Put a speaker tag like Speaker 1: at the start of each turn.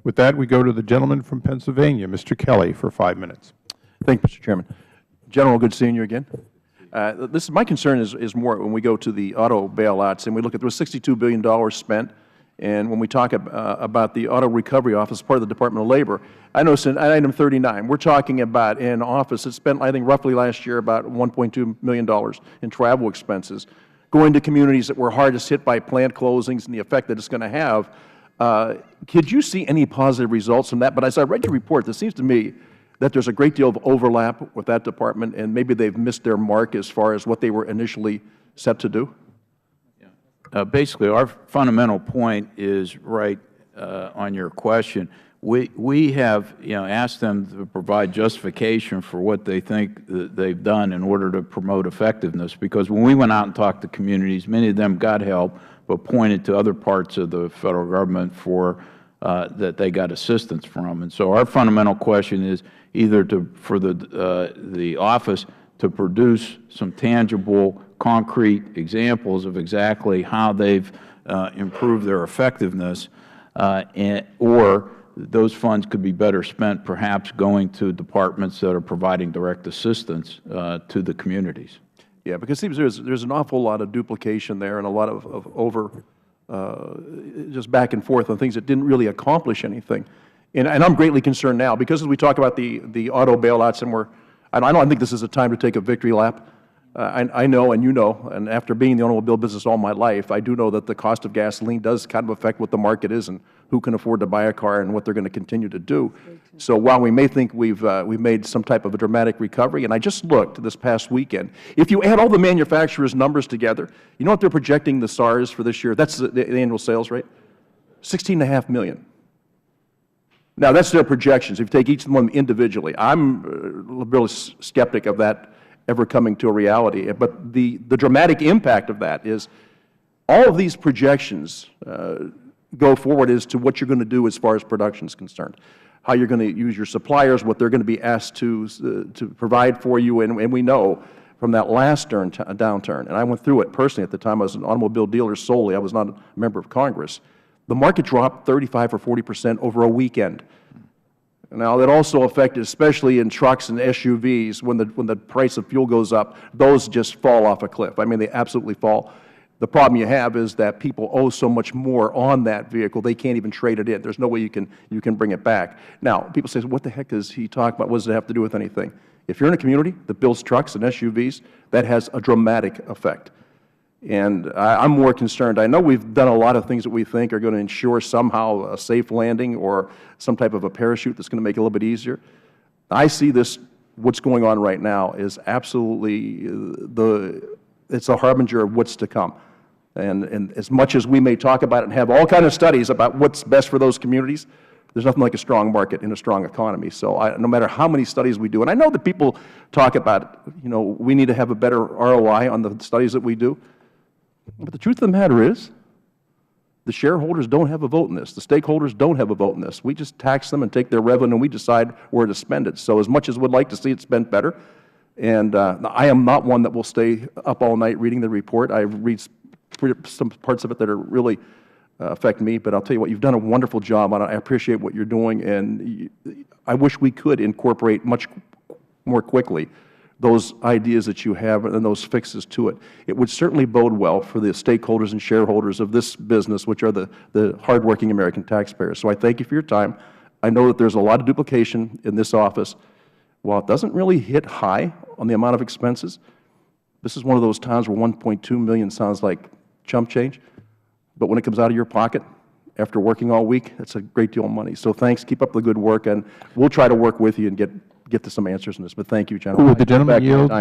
Speaker 1: With that, we go to the gentleman from Pennsylvania, Mr. Kelly, for 5 minutes.
Speaker 2: Thank you, Mr. Chairman. General, good seeing you again. My concern is more when we go to the auto bailouts and we look at there was $62 billion spent, and when we talk about the Auto Recovery Office, part of the Department of Labor, I noticed in item 39, we're talking about an office that spent, I think, roughly last year about $1.2 million in travel expenses, going to communities that were hardest hit by plant closings and the effect that it's going to have. Could you see any positive results from that? But as I read your report, it seems to me that there's a great deal of overlap with that department, and maybe they've missed their mark as far as what they were initially set to do?
Speaker 3: Basically, our fundamental point is right on your question. We have asked them to provide justification for what they think that they've done in order to promote effectiveness, because when we went out and talked to communities, many of them got help but pointed to other parts of the Federal Government for that they got assistance from. And so our fundamental question is either for the office to produce some tangible, concrete examples of exactly how they've improved their effectiveness, or those funds could be better spent perhaps going to departments that are providing direct assistance to the communities.
Speaker 2: Yeah, because it seems there's an awful lot of duplication there and a lot of just back and forth on things that didn't really accomplish anything. And I'm greatly concerned now because as we talk about the auto bailouts, and I don't think this is a time to take a victory lap. I know, and you know, and after being in the automobile business all my life, I do know that the cost of gasoline does kind of affect what the market is and who can afford to buy a car and what they're going to continue to do. So while we may think we've made some type of a dramatic recovery, and I just looked this past weekend, if you add all the manufacturers' numbers together, you know what they're projecting the SARs for this year? That's the annual sales rate, 16.5 million. Now, that's their projections. If you take each one individually, I'm really skeptic of that ever coming to a reality. But the dramatic impact of that is all of these projections go forward as to what you're going to do as far as production is concerned, how you're going to use your suppliers, what they're going to be asked to provide for you. And we know from that last downturn, and I went through it personally at the time. I was an automobile dealer solely. I was not a member of Congress. The market dropped 35 or 40% over a weekend. Now, that also affected, especially in trucks and SUVs, when the price of fuel goes up, those just fall off a cliff. I mean, they absolutely fall. The problem you have is that people owe so much more on that vehicle, they can't even trade it in. There's no way you can bring it back. Now, people say, what the heck does he talk about? What does it have to do with anything? If you're in a community that builds trucks and SUVs, that has a dramatic effect. And I'm more concerned. I know we've done a lot of things that we think are going to ensure somehow a safe landing or some type of a parachute that's going to make it a little bit easier. I see this, what's going on right now, is absolutely it's a harbinger of what's to come. And as much as we may talk about it and have all kinds of studies about what's best for those communities, there's nothing like a strong market and a strong economy. So no matter how many studies we do, and I know that people talk about, we need to have a better ROI on the studies that we do. But the truth of the matter is, the shareholders don't have a vote in this. The stakeholders don't have a vote in this. We just tax them and take their revenue, and we decide where to spend it. So as much as we'd like to see it spent better, and I am not one that will stay up all night reading the report. I read some parts of it that are really affect me. But I'll tell you what, you've done a wonderful job on it. I appreciate what you're doing, and I wish we could incorporate much more quickly those ideas that you have and those fixes to it. It would certainly bode well for the stakeholders and shareholders of this business, which are the hardworking American taxpayers. So I thank you for your time. I know that there's a lot of duplication in this office. While it doesn't really hit high on the amount of expenses, this is one of those times where $1.2 million sounds like chump change. But when it comes out of your pocket after working all week, it's a great deal of money. So thanks. Keep up the good work, and we'll try to work with you and get to some answers in this. But thank you, gentlemen.
Speaker 1: Would the gentleman yield?